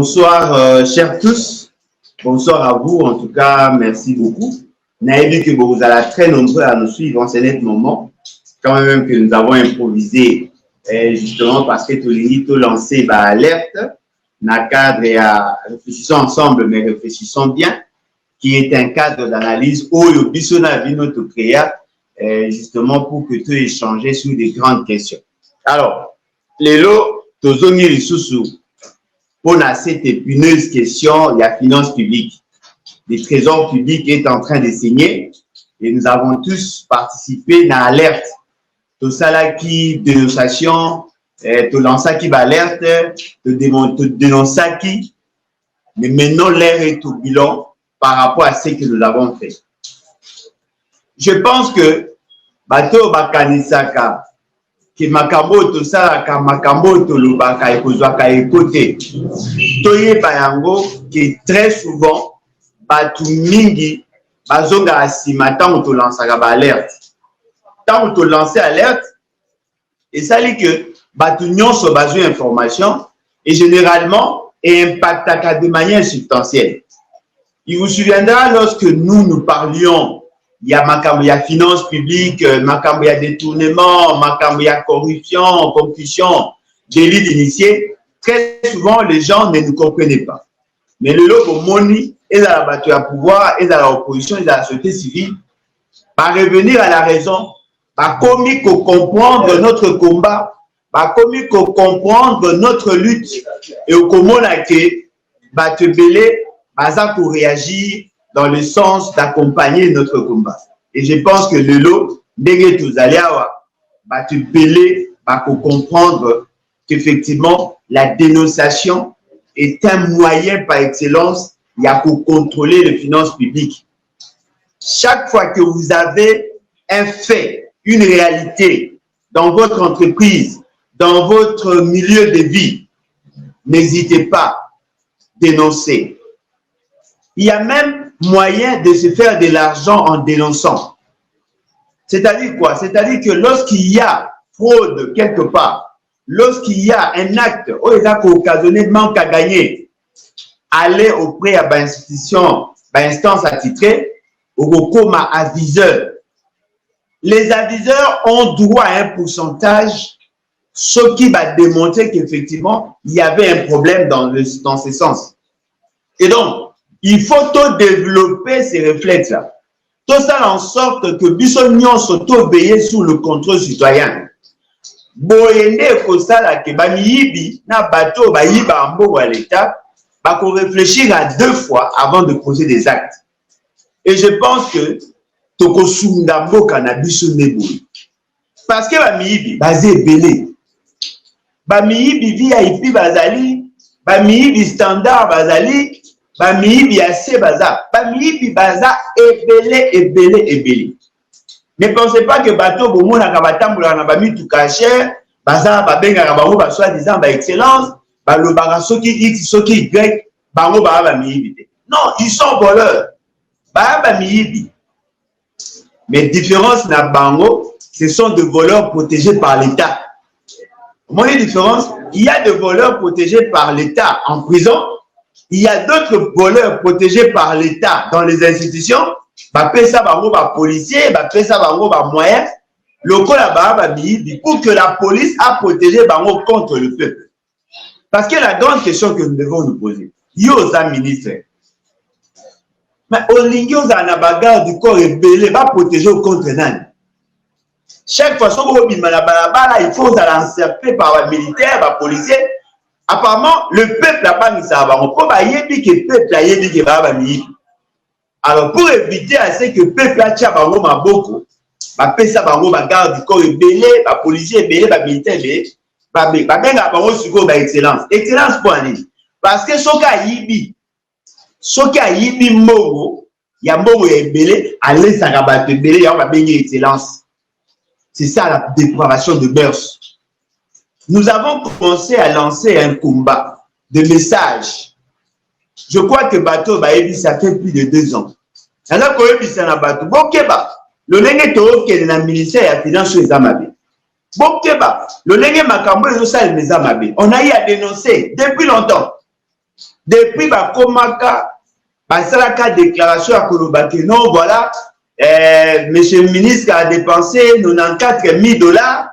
Bonsoir, chers tous. Bonsoir à vous. En tout cas, merci beaucoup. Naïvi que vous allez très nombreux à nous suivre en ce net moment. Quand même que nous avons improvisé, justement parce que tout lancé alerte. Dans cadre et réfléchissons ensemble, mais réfléchissons bien, qui est un cadre d'analyse où le bisona vit notre créa, justement pour que tu échanger sur des grandes questions. Alors, les lots, tozongi rissousou. Pour cette épineuse question, il y a finance publique. Le trésor public est en train de signer et nous avons tous participé dans l'alerte. Tout ça qui dénonciation, tout lancer qui va alerte, tout dénoncer qui, mais maintenant l'air est au bilan par rapport à ce que nous avons fait. Je pense que bateau bakanisaka que makambo to sala makambo to lubaka ekozwaka ekote toye bayango que très souvent batu mingi bazonga asima tant to lancera ba alerte tant to lancer alerte et ça dit que batu nyonso bazo information et généralement impactaka de manière substantielle. Il vous souviendra lorsque nous parlions il y a makambo, il y a finance publique, makambo, il y a détournement, makambo, il y a corruption, concussion, délit d'initié. Très souvent, les gens ne nous comprenaient pas. Mais le lot moni, et dans la bataille à pouvoir, et dans l'opposition, et dans la société civile, va revenir à la raison, va commis qu'on comprendre notre combat, va commis qu'on comprendre notre lutte, et au comment la que va te belé, va pour réagir dans le sens d'accompagner notre combat. Et je pense que le lot, dès que vous allez avoir, va te belé, va comprendre qu'effectivement, la dénonciation est un moyen par excellence, il y a pour contrôler les finances publiques. Chaque fois que vous avez un fait, une réalité dans votre entreprise, dans votre milieu de vie, n'hésitez pas à dénoncer. Il y a même moyen de se faire de l'argent en dénonçant. C'est-à-dire quoi? C'est-à-dire que lorsqu'il y a fraude quelque part, lorsqu'il y a un acte où il a occasionné manque à gagner, aller auprès de l'institution, instance attitrée, au recours à aviseur. Les aviseurs ont droit à un pourcentage, ce qui va démontrer qu'effectivement, il y avait un problème dans ce sens. Et donc, il faut tout développer ces réflexes-là. Tout ça en sorte que Bissonion soit obéi sous le contrôle citoyen. Boyende Kosala ke bamiyibi na bateau bayiba ambo à l'État, va qu'on réfléchir à 2 fois avant de poser des actes. Et je pense que toko sundambo cannabis nebo. Parce que bamiyibi basé belé. Bamiyibi VIP bazali, bamiyibi standard bazali. Bamiyibi assez baza, bamiyibi baza ebele. Ne pensez pas que bateau bomo na kabatambola na bami tout cacher, baza babenga na bango ba soi-disant ba excellence, ba lobaka soki X soki Y, bango ba bamiyibi. Non, ils sont voleurs. Ba bamiyibi. Mais différence na bango, ce sont des voleurs protégés par l'État. Comment est la différence? Il y a des voleurs protégés par l'État en prison. Il y a d'autres voleurs protégés par l'État dans les institutions. Ça va policier, ça va moyen. Pour que la police a protégé contre le peuple. Parce que la grande question que nous devons nous poser, Yosa ministre, mais Olingyo Zanabaga du corps rebelle va protéger contre nan. Chaque fois que il faut l'encercler par les militaires, par les policiers. Apparemment, le peuple n'a pas mis ça avant. Le peuple a dit que alors, pour éviter à ce que le peuple a dit que beaucoup, ça va garde du corps belé, les policiers belé, les militaires belé, excellence. Excellence pour aller. Parce que ce qui a yibi mogo, il y a mogo et belé, allez, ça va belé, il y a excellence. C'est ça la dépravation de mœurs. Nous avons commencé à lancer un combat de messages. Je crois que Bateau Baébi, ça fait plus de 2 ans. Alors que ça n'a pas tout. Bokeba, le lengue toro qui est dans le ministère de la Finance sur les Amabé. Bokeba, le lengue Makambo et les Amabé. On a eu à dénoncer depuis longtemps. Depuis Bakomaka, Basalaka déclaration à Kolobake, non, voilà, monsieur le ministre a dépensé 94 000 $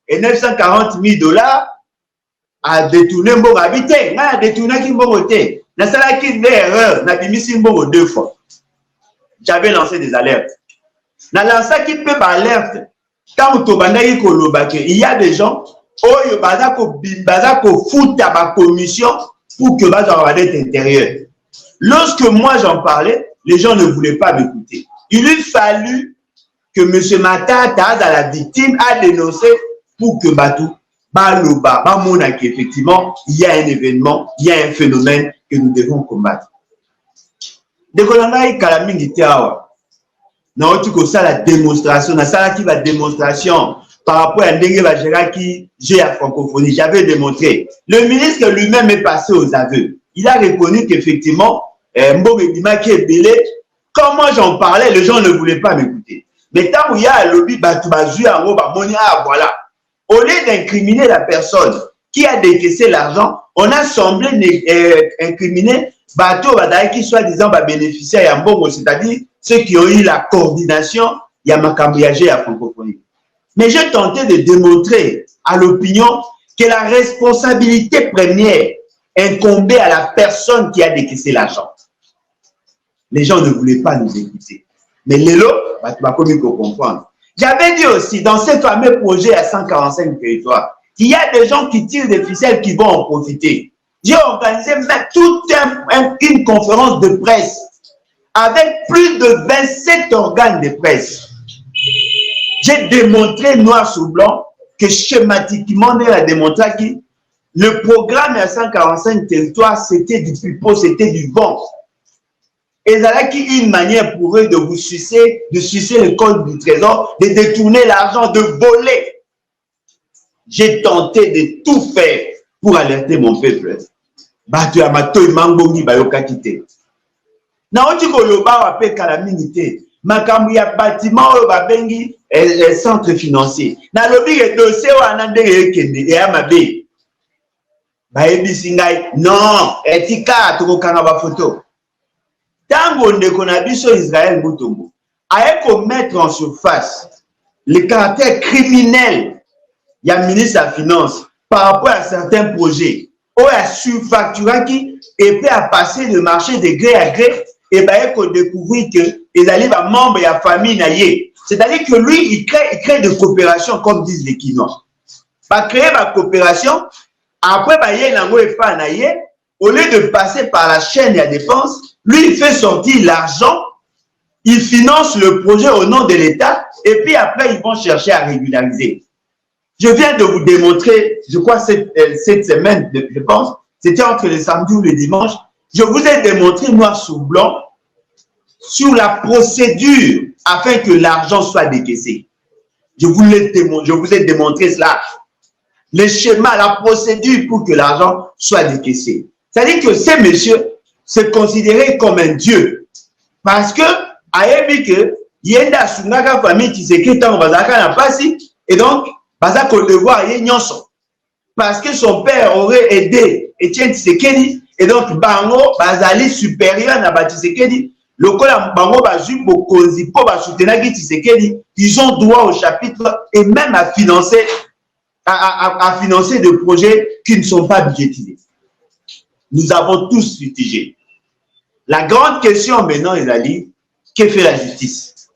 et 940 000 $ à détourner Mbongo habité. A détourné qui Mbongo té. N'a sala qui l'erreur, n'a bimisi Mbongo 2 fois. J'avais lancé des alertes. N'a lancé qui peut alerte. Quand il y a des gens qui foutent à ma commission pour que je sois intérieur. Lorsque moi j'en parlais, les gens ne voulaient pas m'écouter. Il eût fallu que M. Matata, la victime, a dénoncé pour que Batou, effectivement, il y a un événement, il y a un phénomène que nous devons combattre. Dès qu'on a eu la démonstration, la démonstration par rapport à qui j'ai à francophonie. J'avais démontré. Le ministre lui-même est passé aux aveux. Il a reconnu qu'effectivement, comment j'en parlais, les gens ne voulaient pas m'écouter. Mais tant qu'il y a un lobby, voilà. Au lieu d'incriminer la personne qui a décaissé l'argent, on a semblé incriminer qui soit-disant bénéficiaire à Mbongo, c'est-à-dire ceux qui ont eu la coordination, il y a Makambiagé à francophonie. Mais j'ai tenté de démontrer à l'opinion que la responsabilité première incombait à la personne qui a décaissé l'argent. Les gens ne voulaient pas nous écouter. Mais Lélo, tu vas comprendre. J'avais dit aussi, dans ce fameux projet à 145 territoires, qu'il y a des gens qui tirent des ficelles qui vont en profiter. J'ai organisé même toute une conférence de presse avec plus de 27 organes de presse. J'ai démontré noir sur blanc que schématiquement, on a démontré que le programme à 145 territoires, c'était du pipeau, c'était du vent. Et ça une manière pour eux de vous sucer, de sucer le code du trésor, de détourner l'argent, de voler. J'ai tenté de tout faire pour alerter mon peuple. Batu amato imangongi bayoka kite. Na oti koloba wape kalaminité. Makambu ya bâtiment oyo babengi centre financier. Na lobi ke dossier wana ndenge ekende e amabe. Bayebisi ngai non, etika tokokanga ba photo. Tango ndeko na biso Israël Mutombo a mettre en surface le caractère criminel il y a ministre de la Finance par rapport à certains projets où il a surfacturé qui et puis à passer le marché de gré à gré et bien il faut découvrir que les arrivent à membres et à famille naïe. C'est-à-dire que lui il crée des coopérations comme disent les Quinois. Va créer ma coopération après il y a un naïe au lieu de passer par la chaîne de dépenses, lui il fait sortir l'argent, il finance le projet au nom de l'État et puis après ils vont chercher à régulariser. Je viens de vous démontrer, je crois cette semaine, je pense, c'était entre le samedi ou le dimanche, je vous ai démontré noir sur blanc sur la procédure afin que l'argent soit décaissé. Je vous ai démontré cela. Le schéma, la procédure pour que l'argent soit décaissé. C'est-à-dire que ces messieurs se considéraient comme un dieu. Parce que, ayebi que, yenda sunaka famille qui s'écrit en bazaka na pasi, et donc, bazaka au devoir yé nyonso. Parce que son père aurait aidé Etienne Tshisekedi, et donc, bango, bazali supérieur na ba Tshisekedi, lokola bango bazu bokonzi po ba soutenaki Tshisekedi, ils ont droit au chapitre et même à financer, à financer des projets qui ne sont pas budgétisés. Nous avons tous litigé. La grande question maintenant, Ezali, que fait la justice?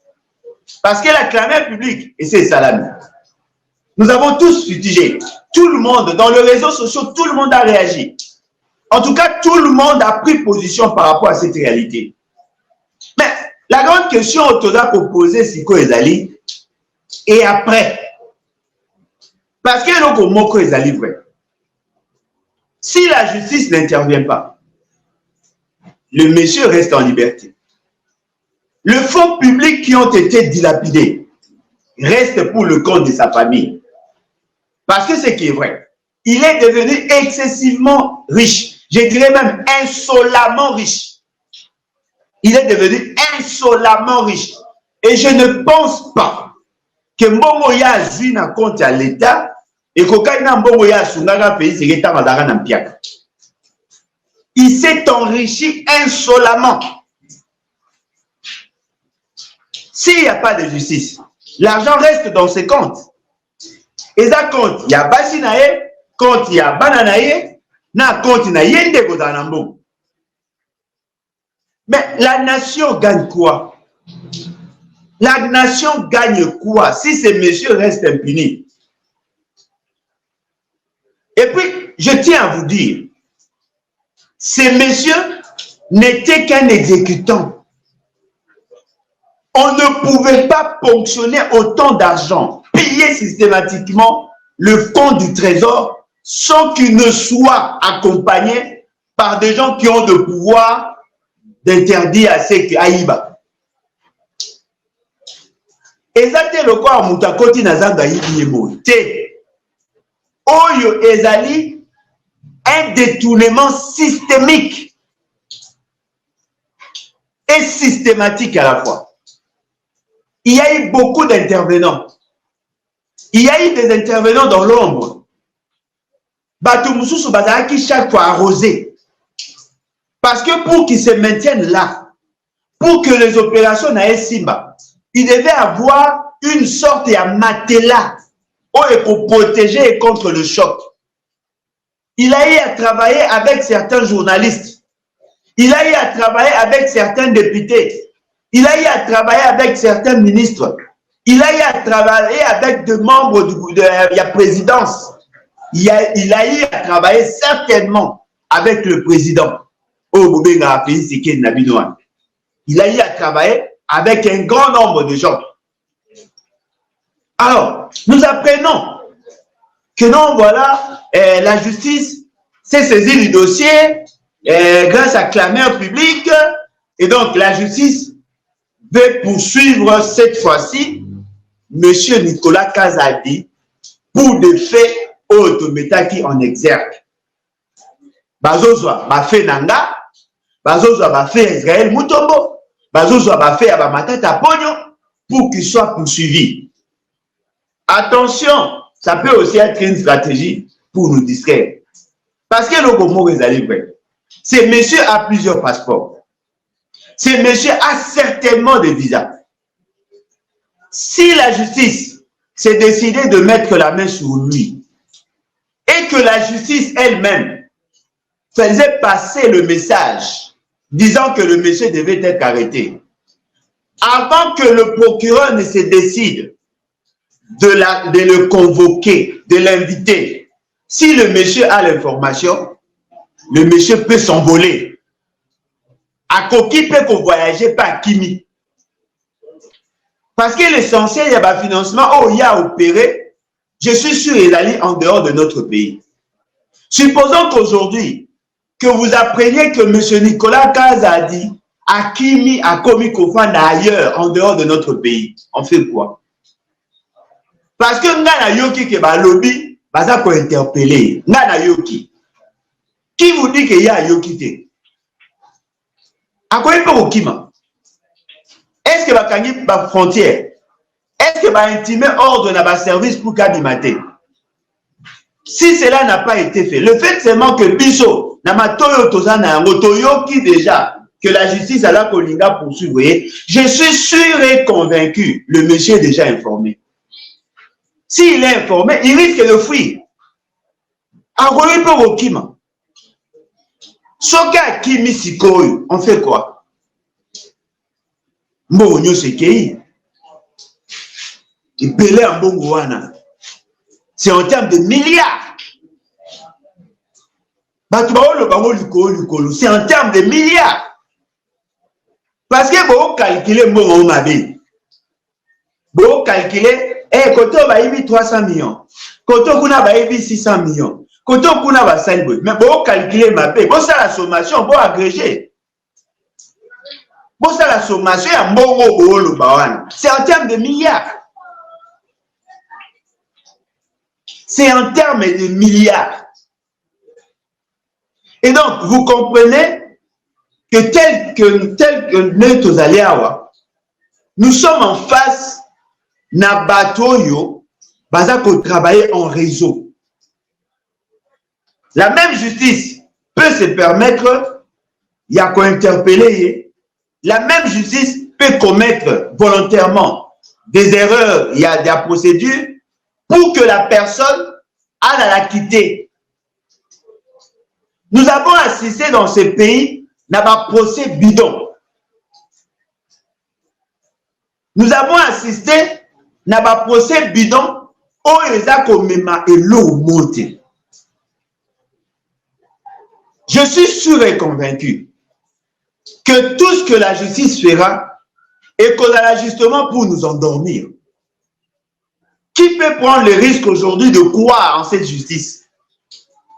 Parce qu'elle a clamé public, et c'est Salami. Nous avons tous litigé. Tout le monde, dans les réseaux sociaux, tout le monde a réagi. En tout cas, tout le monde a pris position par rapport à cette réalité. Mais la grande question autour pour poser, c'est quoi Ezali? Et après? Parce que nous, comment Ezali vrai? Si la justice n'intervient pas, le monsieur reste en liberté. Le fonds public qui ont été dilapidés reste pour le compte de sa famille. Parce que ce qui est vrai, il est devenu excessivement riche. Je dirais même insolemment riche. Il est devenu insolemment riche. Et je ne pense pas que Mbongoya Zina compte à l'État et qu'aucun Mbongoya Sundaga pays c'est l'État Madara Nampiak. Il s'est enrichi insolemment. S'il n'y a pas de justice, l'argent reste dans ses comptes. Et ça compte, il y a Basinae, compte, il y a Bananae, na compte, il y a Yende Gozanambo. Mais la nation gagne quoi? La nation gagne quoi si ces messieurs restent impunis? Et puis, je tiens à vous dire, ces messieurs n'étaient qu'un exécutant. On ne pouvait pas ponctionner autant d'argent, payer systématiquement le compte du trésor sans qu'il ne soit accompagné par des gens qui ont le pouvoir d'interdire à ceux qui aïba. Et ça, c'est le quoi, Moutakoti Nazanga Yibiyemo. Oyo ezali un détournement systémique et systématique à la fois. Il y a eu beaucoup d'intervenants. Il y a eu des intervenants dans l'ombre. Bato Moussoussou Bazaraki chaque fois arrosé. Parce que pour qu'ils se maintiennent là, pour que les opérations n'aient Simba, il devait avoir une sorte de matelas pour protéger contre le choc. Il a eu à travailler avec certains journalistes. Il a eu à travailler avec certains députés. Il a eu à travailler avec certains ministres. Il a eu à travailler avec des membres de la présidence. Il a eu à travailler certainement avec le président. Il a eu à travailler avec un grand nombre de gens. Alors, nous apprenons que non, voilà, la justice s'est saisie du dossier grâce à clameur publique, et donc la justice veut poursuivre cette fois-ci M. Nicolas Kazadi pour des faits autométaki en exergue. Bazozwa bafé Nanga, bazozwa bafé Israël Mutombo, bazozwa bafé Abamatata Pogno pour qu'il soit poursuivi. Attention, ça peut aussi être une stratégie pour nous distraire. Parce que le Gomo ce monsieur a plusieurs passeports. Ce monsieur a certainement des visas. Si la justice s'est décidée de mettre la main sur lui et que la justice elle-même faisait passer le message disant que le monsieur devait être arrêté, avant que le procureur ne se décide de le convoquer, de l'inviter, si le monsieur a l'information, le monsieur peut s'envoler. À Koki peut voyager par Kimi. Parce que l'essentiel, il y a un financement, oh, il y a opéré, je suis sûr, il allait en dehors de notre pays. Supposons qu'aujourd'hui, que vous appreniez que M. Nicolas Kazadi a Kimi, a commis Kofanda ailleurs, en dehors de notre pays. On fait quoi? Parce que Ngana Yoki qui va lobby, baza pour interpeller. Ngana Yoki. Qui vous dit qu'il y a Yoki? À quoi il peut au Kima? Est-ce que va gagner la frontière? Est-ce que va intimer ordre dans le service pour Kabimate? Si cela n'a pas été fait, le fait seulement que Bisso, Namatoyo Tozana, Motoyoki déjà, que la justice a la Kolinga poursuivre, je suis sûr et convaincu, le monsieur est déjà informé. S'il est informé, il risque de fuir. Alors, il peut au Kima. Soka Kimi Sikoyo, on fait quoi? Mbonyo Sekei. Il pelé en Bongoana. C'est en termes de milliards. C'est en termes de milliards. Parce que vous calculez Mbongo Mabe. Vous calculez, quand on va 300 millions, quand on va 600 millions, quand on va 5 millions, mais vous calculez Mabe, vous avez la sommation, vous agrégez. Vous avez la sommation, c'est en termes de milliards. C'est en termes de milliards. Et donc, vous comprenez que tel que nous allons, nous sommes en face d'un bateau qui travaille en réseau. La même justice peut se permettre, il y a qu'à interpeller. La même justice peut commettre volontairement des erreurs, il y a des procédures pour que la personne aille à la quitter. Nous avons assisté dans ce pays à un procès bidon. Nous avons assisté à un procès bidon où les a commémoré et l'eau monté. Je suis sûr et convaincu que tout ce que la justice fera est causera justement pour nous endormir. Qui peut prendre le risque aujourd'hui de croire en cette justice?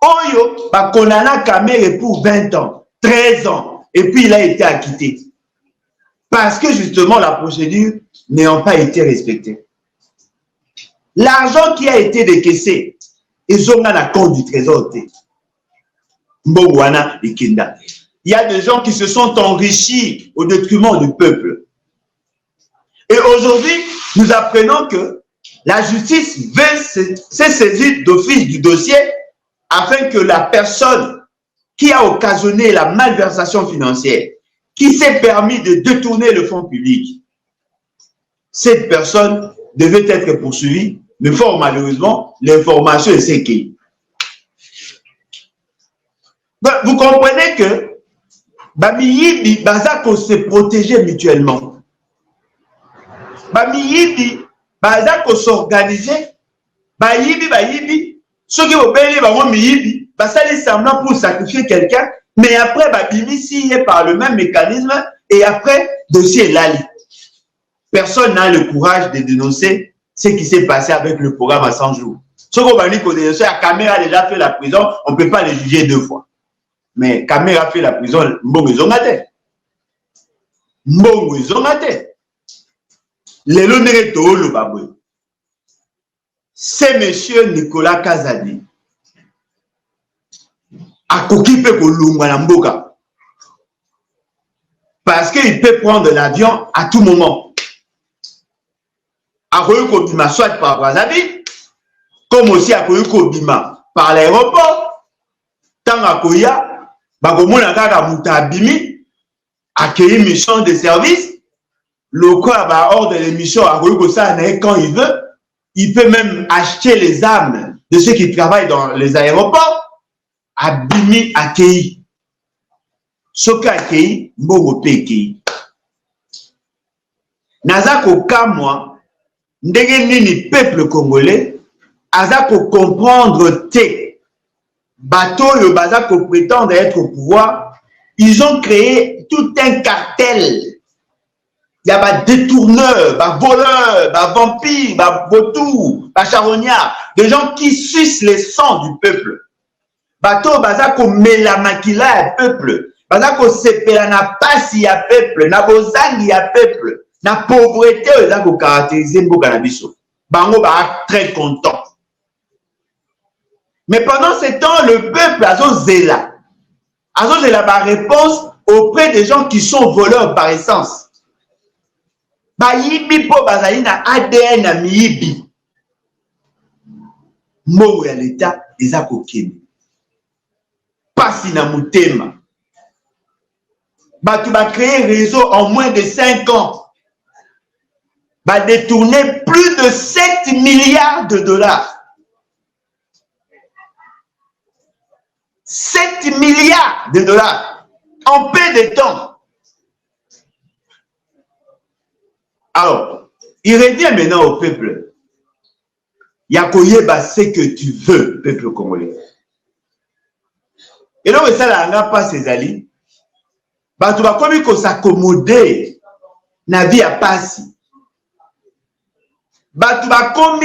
Oyo, Konana Kamere pour 20 ans, 13 ans, et puis il a été acquitté. Parce que justement la procédure n'ayant pas été respectée. L'argent qui a été décaissé, ils ont un compte du trésor. Mbogwana et Kinda. Il y a des gens qui se sont enrichis au détriment du peuple. Et aujourd'hui, nous apprenons que la justice s'est saisie d'office du dossier afin que la personne qui a occasionné la malversation financière, qui s'est permis de détourner le fonds public, cette personne devait être poursuivie, mais fort malheureusement, l'information est séquée. Vous comprenez que Bamiyibi Bazako se protéger mutuellement. Bamiyibi Bazako s'organiser. Bayibi, ceux qui ont béni, Miyibi, Basali semblant pour sacrifier quelqu'un, mais après, Babimi signé par le même mécanisme, et après, dossier est lali. Personne n'a le courage de dénoncer ce qui s'est passé avec le programme à 100 jours. Ceux qui ont béni, la caméra a déjà fait la prison, on ne peut pas les juger 2 fois. Mais Kamera fait la prison, Mbongo ils ont maté. Mbongo ils ont maté. Les lonérés de le baboué. C'est monsieur Nicolas Kazadi. A kokipe kolungwa na mboka. Parce qu'il peut prendre l'avion à tout moment. A koyo kobima soit par Brazzaville, comme aussi a koyo kobima par l'aéroport. Tant à koya, bakomona kaka muta abimi accueillir mission de service le corps va hors de l'émission à ça quand il veut, il peut même acheter les âmes de ceux qui travaillent dans les aéroports abimi accueilli ce accueilli mbongo peki nazako kamwa ndenge nini peuple congolais azako comprendre te bateau le bazako prétendre être au pouvoir, ils ont créé tout un cartel. Il y a des détourneurs, des voleurs, des vampires, des vautours, des charognards, des gens qui sucent les sangs du peuple. Bateau bazako melamakila peuple, bazako sepela na pasi ya peuple, na bozangi ya peuple, na pauvreté bazako caractériser mboka na biso. Bango ba très content. Mais pendant ce temps, le peuple a zéla ma réponse auprès des gens qui sont voleurs par essence. Bayibi po bazali na ADN na miyibi. Mo ya l'État eza kokende. Pasi na mutema. Batu ba créer réseau en moins de 5 ans. Ba détourner plus de 7 milliards de dollars. 7 milliards de dollars en peu de temps. Alors, il revient maintenant au peuple. Yakoyeba, c'est que tu veux, peuple congolais. Et donc, ça n'a pas ses alliés. Bah, tu vas comme s'accommoder. Na vie à passer. Bah, tu vas comme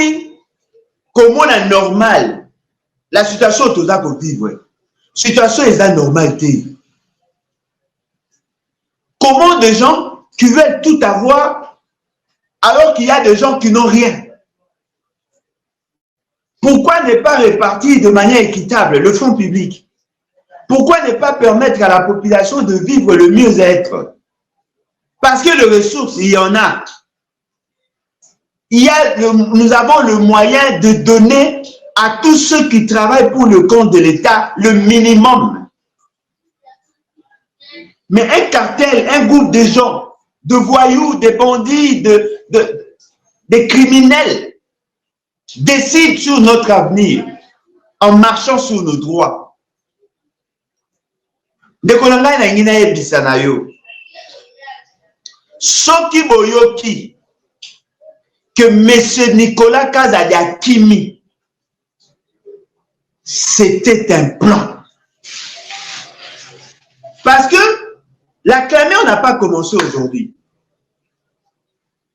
on a normal. La situation, tu vas vivre. Situation est anormale. Comment des gens qui veulent tout avoir alors qu'il y a des gens qui n'ont rien? Pourquoi ne pas répartir de manière équitable le fonds public? Pourquoi ne pas permettre à la population de vivre le mieux-être? Parce que les ressources, il y en a. Nous avons le moyen de donner à tous ceux qui travaillent pour le compte de l'État le minimum. Mais un cartel, un groupe de gens, de voyous, de bandits, des criminels, décide sur notre avenir en marchant sur nos droits. Ndekolanga na ngina yebisa na yo. Soki boyoki que M. Nicolas Kazadi Akimi, c'était un plan. Parce que la clameur n'a pas commencé aujourd'hui.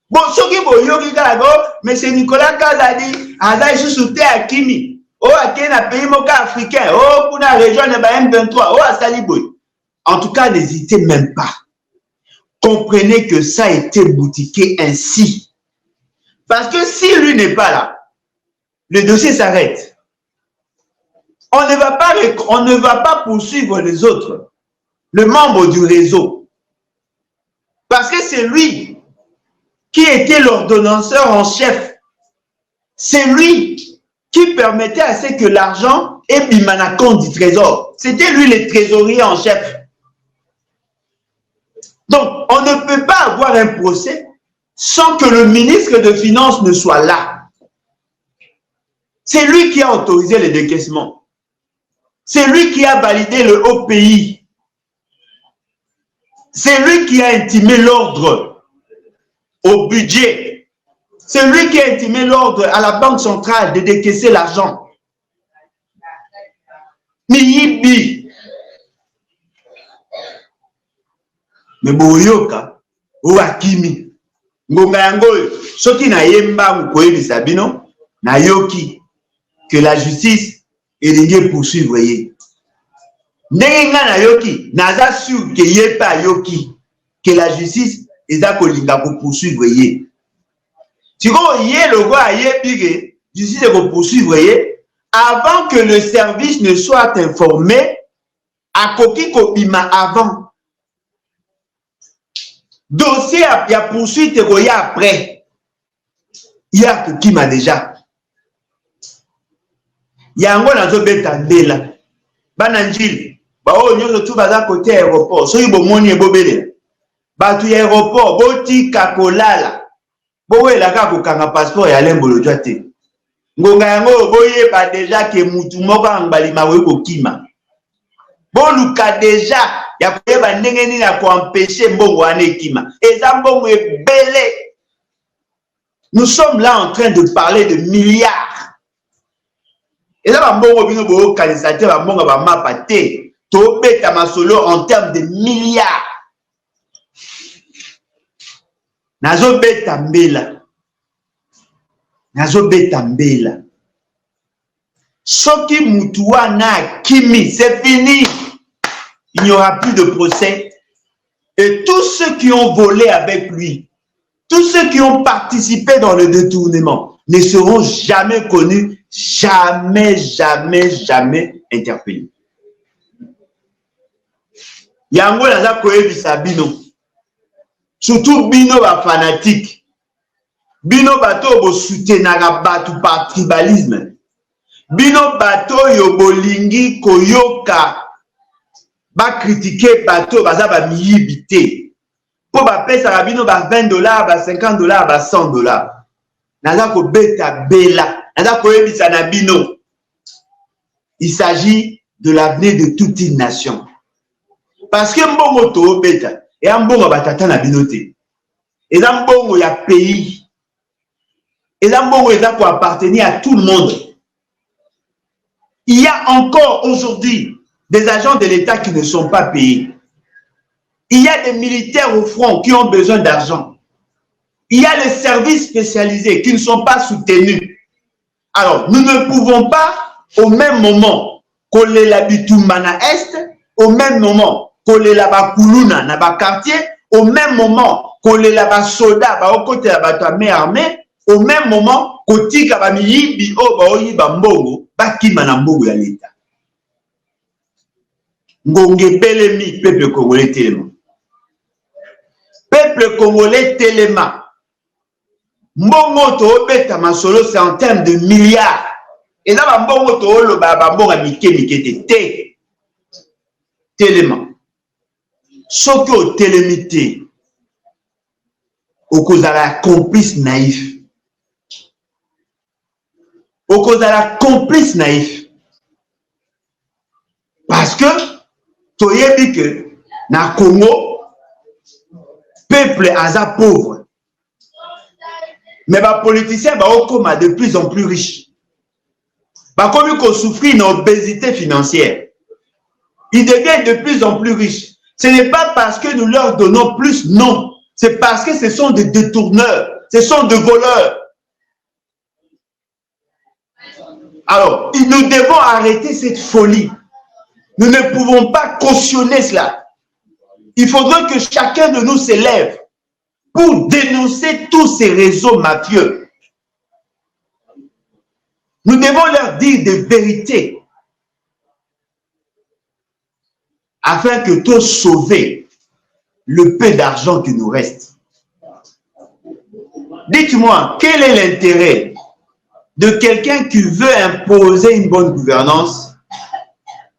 Bon, soki boyoki kalago, M. Nicolas Kazadi Azai sous Akimi. Oh, Akemi na pays moka africain. Oh, pour la région de M23. Oh, Asali Boy. En tout cas, n'hésitez même pas. Comprenez que ça a été boutiqué ainsi. Parce que si lui n'est pas là, le dossier s'arrête. On ne va pas poursuivre les autres, le membre du réseau. Parce que c'est lui qui était l'ordonnanceur en chef. C'est lui qui permettait à ce que l'argent ait bimana compte du trésor. C'était lui le trésorier en chef. Donc, on ne peut pas avoir un procès sans que le ministre de Finances ne soit là. C'est lui qui a autorisé le décaissement. C'est lui qui a validé le OPI. C'est lui qui a intimé l'ordre au budget. C'est lui qui a intimé l'ordre à la Banque centrale de décaisser l'argent. Miyibi. Mais boyoka, ou Akimi. Ngonga yango, soki na yemba mukoyebi sabino, na yoki, que la justice est poursuivre ye. Nenga na yoki, naza sûr que ye pa yoki, que la justice est à kolinga pour poursuivre ye. Si vous ye logo a ye pige, justice est pour poursuivre ye, avant que le service ne soit informé, à koki kopima avant. Dossier il y a poursuite il y a après. Il y a qui m'a déjà. Il y a un gars dans le Bananjil. Bah oh nous tout bas côté aéroport. So il bomoni bobele. Bah tout aéroport boti kakolala. Bowe la ka ko kanga passeport ya lembolo joate. Ngonga yango boye ba déjà que mutu moko ngbalima we ko kima. Boluka déjà ya koyeba ndenge nini ya koempêcher mbongo wana ekima. Eza mbongo ebele. Nous sommes là en train de parler de milliards. Eza ba mbongo bino bo kanisa te ba mbongo ba mapa te. To beta masolo en termes de milliards. Nazo beta mbela. Nazo beta mbela. Soki mutu wana kimi, c'est fini. Il n'y aura plus de procès. Et tous ceux qui ont volé avec lui, tous ceux qui ont participé dans le détournement, ne seront jamais connus, jamais, jamais, jamais interpellés. Yango naza koyebisa bino. Surtout bino ba fanatique. Bino bato bo soutenaka batu par tribalisme. Bino bato yo bolingi koyoka ba critiquer bato baza ba miyibité. Po ba pesa bino ba $20, ba $50, ba $100. Naza ko beta bela, naza ko yebisa na bino. Il s'agit de l'avenir de toute une nation. Parce que mbongo to beta et mbongo batata na bino te. Et mbongo ya pays. Et mbongo eza pour appartenir à tout le monde. Il y a encore aujourd'hui des agents de l'État qui ne sont pas payés. Il y a des militaires au front qui ont besoin d'argent. Il y a les services spécialisés qui ne sont pas soutenus. Alors, nous ne pouvons pas, au même moment, coller la Bitoumana Est, au même moment, coller la Bakuluna, na ba quartier, au même moment, coller la Basoda, ba au côté la Batamé armée, au même moment, kotika ba miyibi o ba oyiba mbongo, ba kimana mbongo ya l'État. Ngonge Belemi, peuple congolais téléma. Peuple congolais téléma. Mbongo to beta masolo, c'est en termes de milliards. Et là, mbongo to lo ba mbongo mike te téléma. Ce que au télémité, au cause de la complice naïf. Au cause de la complice naïf. Parce que, tu as dit que, dans le Congo, peuple asa pauvre. Mais les politiciens sont de plus en plus riches. Comme ils souffrent d'une obésité financière. Ils deviennent de plus en plus riches. Ce n'est pas parce que nous leur donnons plus, non. C'est parce que ce sont des détourneurs, ce sont des voleurs. Alors, nous devons arrêter cette folie. Nous ne pouvons pas cautionner cela. Il faudra que chacun de nous s'élève pour dénoncer tous ces réseaux mafieux. Nous devons leur dire des vérités afin que tous sauver le peu d'argent qui nous reste. Dites-moi, quel est l'intérêt de quelqu'un qui veut imposer une bonne gouvernance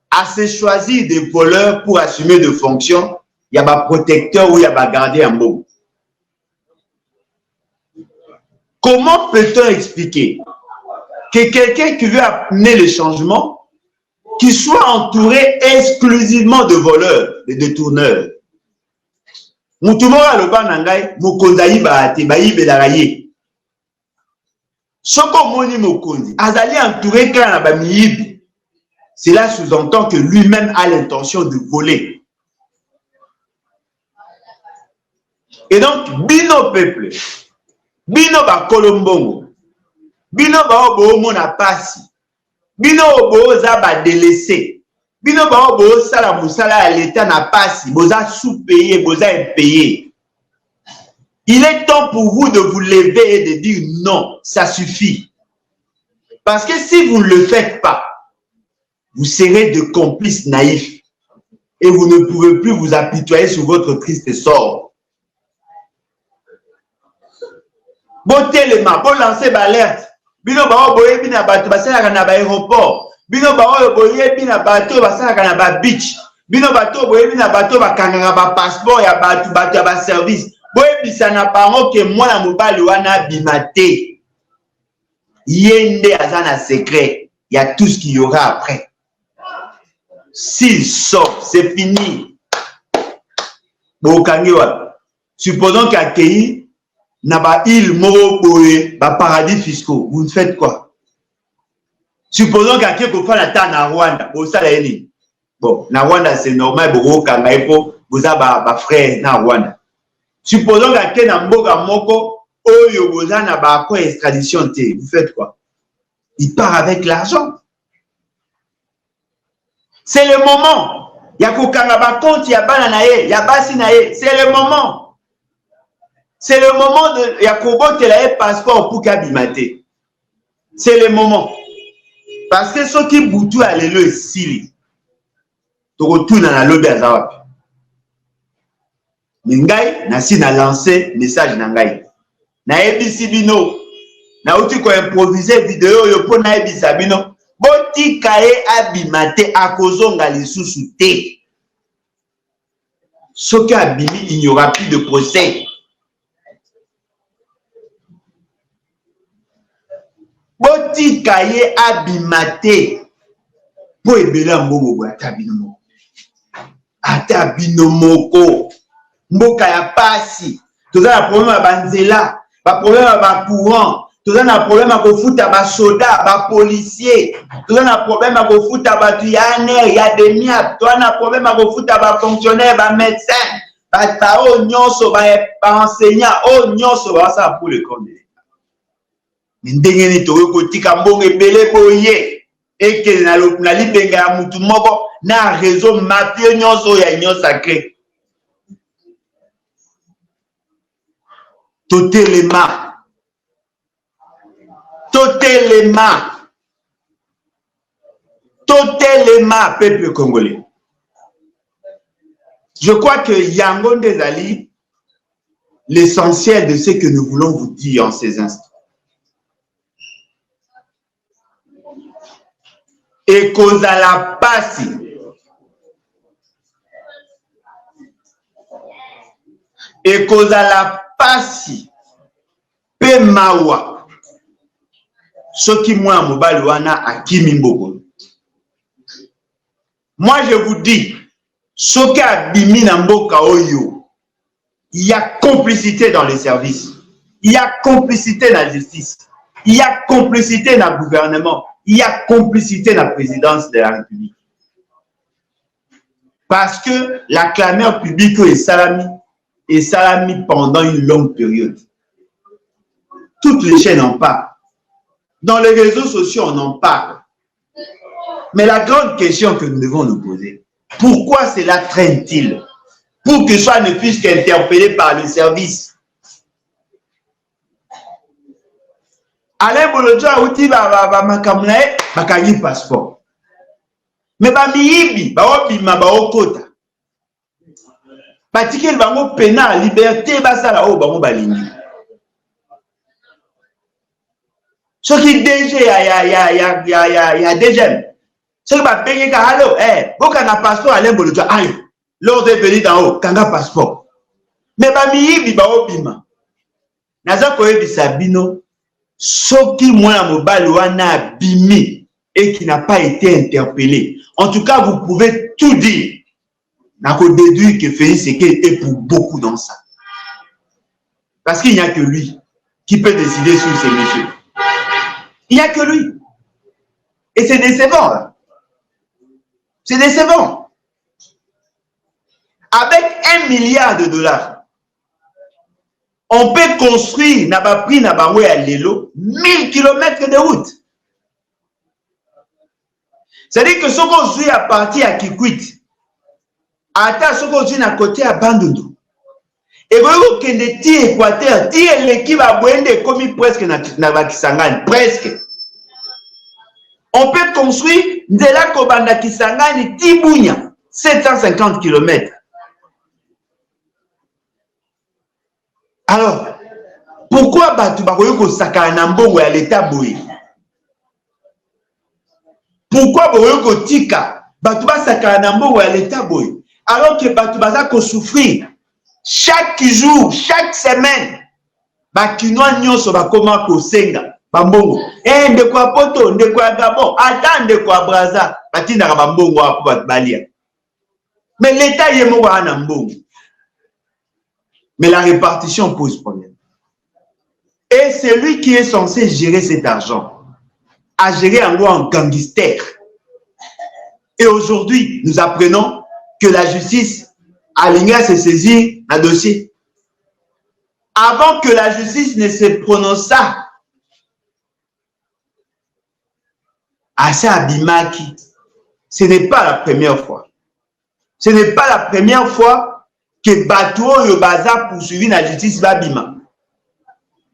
à se choisir des voleurs pour assumer des fonctions? Il y a des protecteurs ou il y a des gardiens en mot. Comment peut-on expliquer que quelqu'un qui veut amener le changement, qui soit entouré exclusivement de voleurs, de détourneurs? Moutoumora le banangay, mokonzaï baate, baïbelaka ye. Soko moni mokonzi, azali entouré quand na miyibi. Cela sous-entend que lui-même a l'intention de voler. Et donc, bino peuple, bino ba kolombongo, bino ba obo mona pasi, bino obo za ba délaissé, bino ba obo sala musala à l'état na pasi, boza sous-payé, boza impayé. Il est temps pour vous de vous lever et de dire non, ça suffit. Parce que si vous ne le faites pas, vous serez de complices naïfs et vous ne pouvez plus vous apitoyer sur votre triste sort. Bon téléma, bon lancer l'alerte. Bino ba oboye bina bato basala na ba aéroport. Bino ba oboye bina bato basala na ba beach. Bino bato oboye bina bato bakanganga ba passeport ya bato ya ba service. Boye bisana bango ke mwana mobali wana bimate. Yende azana secret. Il y a tout ce qu'il y aura après. S'il sort, c'est fini. Bon kangiwa. Supposons qu'accueilli na ba île moro boye ba paradis fiscaux, vous ne faites quoi? Supposons qu'à ko fa la ta na Rwanda, bo sala yeni. Bon, na Rwanda c'est normal bo kanga ipo, boza ba frère na Rwanda. Supposons qu'à na mboka moko oyo boza na ba ko extradition té, vous faites quoi? Il part avec l'argent. C'est le moment. Ya ko kanga ba compte ya bana na ye, ya basi na ye, c'est le moment. C'est le moment de Yakobo Telae passeport pour Kabimate. C'est le moment. Parce que ceux qui boutou à l'élo est sili. Tu retournes dans la lobby à Zawap. Ngai, nasi na lancé message nangai. Na ebisi bino. Na uti ko improviser vidéo yo po na ebisa bino. Boti kae abimate akozonga lisusu te. Ce qui abimi, il n'y aura plus de procès. Boti kaye abimate po ebela mbongo bo ata bino moko mboka ya pasi toza na problème ya banzela ba problème ya ba courant toza na problème ya kofuta ba soda ba policier toza na problème ya kofuta batu ya aner ya demiap toza na problème ya kofuta ba fonctionnaire ba médecin ba o nyonso ba enseignant o nyonso ba sa pour le compte. Ndenge ni towe kotika mbongo ebele boye eke na libenga ya mutu moko na réseau mafieux nyonso ya union sacrée. Totelema peuple congolais. Je crois que Yango Ndezali, l'essentiel de ce que nous voulons vous dire en ces instants. Et cause à la passe. et kozala pasi pe mawa soki mwana mobali wana akimi mbokolo. Moi je vous dis, soki abimi na mboka oyo, il y a complicité dans les services, il y a complicité dans la justice, il y a complicité dans le gouvernement, il y a complicité dans la présidence de la République. Parce que la clameur publique est salami pendant une longue période. Toutes les chaînes en parlent. Dans les réseaux sociaux, on en parle. Mais la grande question que nous devons nous poser, pourquoi cela traîne-t-il? Pour que soit ne puisse qu'interpellé par le service. Alain Bolodja outi makamnae bakangi passeport. Mais miyibi baobima baokota. Batikeli bango pena liberté basala o bango balingi. Soki DG ya DGM. Soki ba penge ka halo boka na passeport Alain Bolodja aïe. L'ordre est venu d'en haut, kanga passeport. Mais miyibi baobima. Naza koyebisa bino soki mwana mobali wana bimi et qui n'a pas été interpellé. En tout cas, vous pouvez tout dire. N'a qu'au déduire que Félix Tshisekedi est pour beaucoup dans ça. Parce qu'il n'y a que lui qui peut décider sur ces messieurs. Il n'y a que lui. Et c'est décevant. Là. C'est décevant. Avec 1 milliard de dollars, on peut construire, n'a pas pris, n'a pas à l'élo, 1000 km de route. C'est-à-dire que ce qu'on suit à partir à Kikwit, à ce qu'on suit à côté à Bandundu, et vous avez des petits Équateur, l'équipe à Bouende commis presque na Kisangani, presque. On peut construire de la Kobanda Kisangani, Tibounia, 750 km. Alors, pourquoi Batu Bakoyoko Sakanambo à l'état Boye? Pourquoi Bakoyoko Tika Batuba Sakanambo à l'état Boye? Alors que Batu Bazako souffrir chaque jour, chaque semaine, Bakinoa Nyoso Bakoma Kosenga, Bambongo, de quoi Poto, de quoi Gabon, attends de quoi Braza, Batina Bambongo à Balia. Mais l'état y est mort à Nambongo. Mais la répartition pose problème. Et celui qui est censé gérer cet argent a géré en loi en gangster. Et aujourd'hui, nous apprenons que la justice a ligné à se saisir un dossier. Avant que la justice ne se prononça à Abimaki, ce n'est pas la première fois. Ce n'est pas la première fois que Bato Yobaza poursuivi la justice Babima.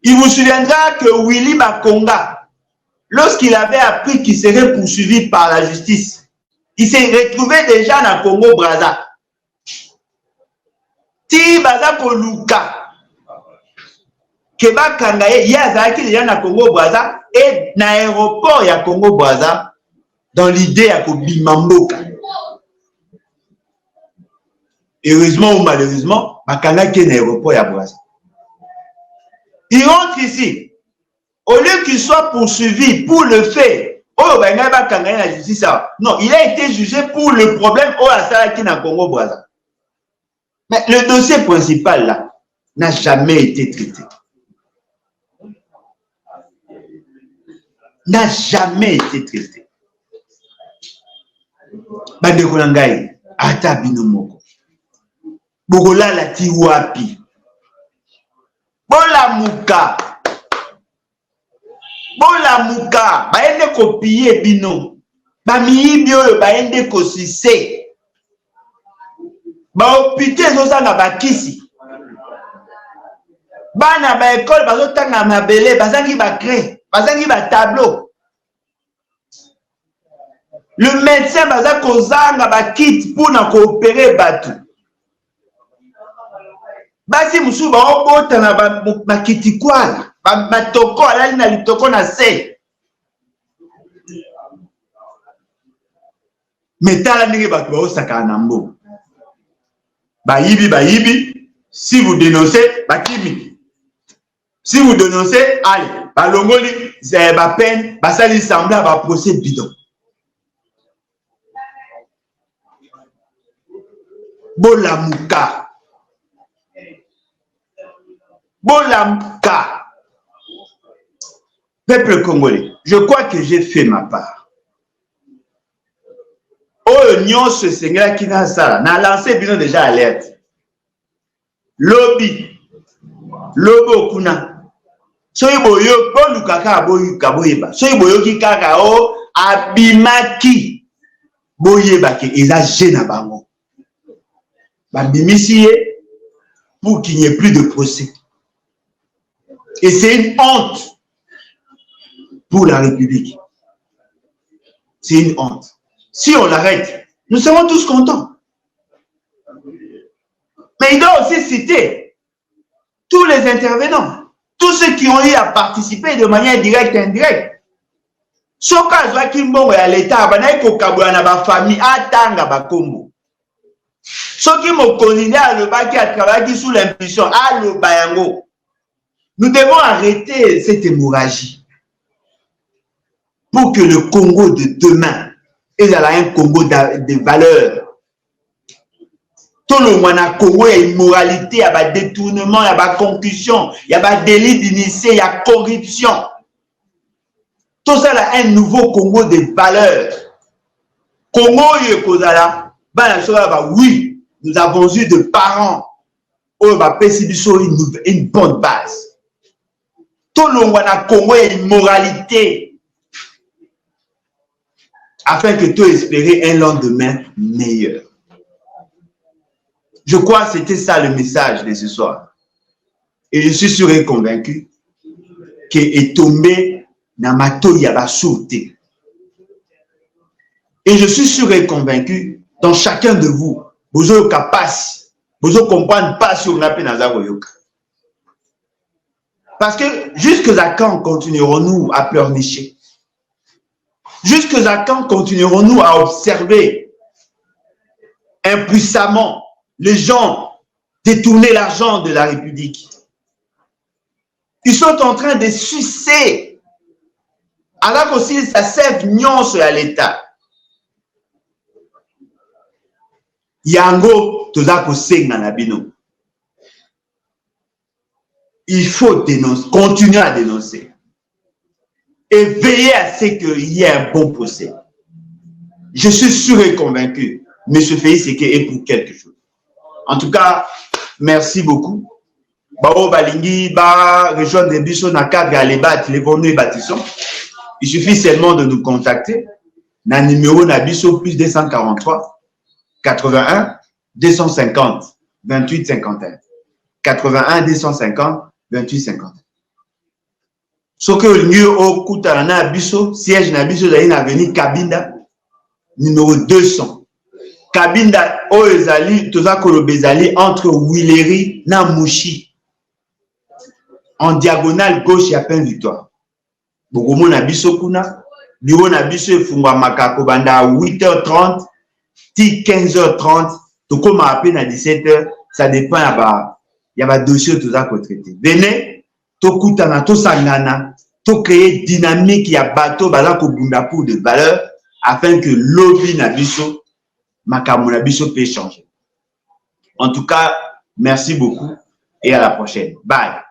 Il vous souviendra que Willy Bakonga, lorsqu'il avait appris qu'il serait poursuivi par la justice, il s'est retrouvé déjà dans le Congo-Braza. Si Baza Koluka, Keba Kangaye, Yazaki déjà dans le Congo-Braza et dans l'aéroport ya Congo-Braza, dans l'idée à Kobimamboka. Heureusement ou malheureusement, Bakanga qui est dans l'aéroport ya Braza. Il rentre ici. Au lieu qu'il soit poursuivi pour le fait, oh, ben, la justice, non, il a été jugé pour le problème au Asara qui n'a Congo Brazza. Mais le dossier principal là n'a jamais été traité. N'a jamais été traité. Bande Kolangai, Ata Binomoko. Bogola la Tiwapi. Bola Muka. Bola Muka. Baende kopiye bino. Bamiyibi oyo baende kosise. Baopite zozanga bakisi. Bana ba école bazotanga mabele, bazangi ba craie, bazangi ba tableau. Le médecin baza kozanga ba kit pour na coopérer batu. Basi musu ba obota na ba kiti kwala, ba toko alali na litoko na se. Metala ndenge batu ba osaka na mbo. Bayibi, Si vous dénoncez, Bakimi. Si vous dénoncez, allez, Balongoli, c'est ma peine, ça lui semble à procès bidon. Bolamuka. Bolamuka. Peuple congolais, je crois que j'ai fait ma part. Oh, Nyon, ce Seigneur qui n'a ça, n'a lancé bien déjà alerte. Lobby, lobo kuna. Soy boyo, bon kaka boyo kaboyeba. Soy boyo ki kaka o abimaki boyeba ke eza gêne bango. Babimisi pour qu'il n'y ait plus de procès. Et c'est une honte pour la République. C'est une honte. Si on l'arrête, nous serons tous contents. Mais il doit aussi citer tous les intervenants, tous ceux qui ont eu à participer de manière directe et indirecte. Soka zwaki mbongo ya l'État, banayi kokabula na ba famille atanga bakombo. Soki mokonzi alobaki a travaillé sous l'impulsion aloba yango. Nous devons arrêter cette hémorragie pour que le Congo de demain ait un Congo de valeurs. Tout le monde a Congo, il y a immoralité, il y a des détournements, il y a des concussions, il y a des délits d'initié, il y a corruption. Tout ça là, un nouveau Congo de valeurs. Congo, oui, nous avons eu de parents une bonne base. Tout le monde a Congo, il y a une moralité. Afin que tu espérer un lendemain meilleur. Je crois que c'était ça le message de ce soir. Et je suis sûr et convaincu que est tombé dans ma toya va sauter. Et je suis sûr et convaincu dans chacun de vous, vous avez capable, vous avez comprendre pas sur la peine à Yoka. Parce que jusqu'à quand continuerons-nous à pleurnicher? Jusqu'à quand continuerons-nous à observer impuissamment les gens détourner l'argent de la République? Ils sont en train de sucer. Alors qu'aussi, ça sert nuance à l'État. Yango, il faut dénoncer, continuer à dénoncer. Et veiller à ce qu'il y ait un bon procès. Je suis sûr et convaincu, M. Félix est pour quelque chose. En tout cas, merci beaucoup. Bao Balingi, ba rejoindre Biso Nakaga, les bâtissons. Il suffit seulement de nous contacter. Na numéro Nabiso plus 243 81 250 28 51. 81 250 28 50. Ce que le mieux au Koutana Biso, siège Nabiso d'aller avenue Kabinda, numéro 200. Kabinda Oezali, Toza Kolobezali, entre Willery na Mouchi. En diagonale gauche, il y a plein de victoire. Bogomo Nabiso Kuna, bureau Nabiso Fungwa Makako Banda à 8h30, 15h30, Toko m'a appelé à 17h, ça dépend, il y a un dossier tout ça qu'on traite. Venez, Tokutana, Tosangana, to créer dynamique, il y a bateau, Bazako Bunda pour de valeur, afin que lobby Nabiso, Makamu Nabiso peut changer. En tout cas, merci beaucoup et à la prochaine. Bye.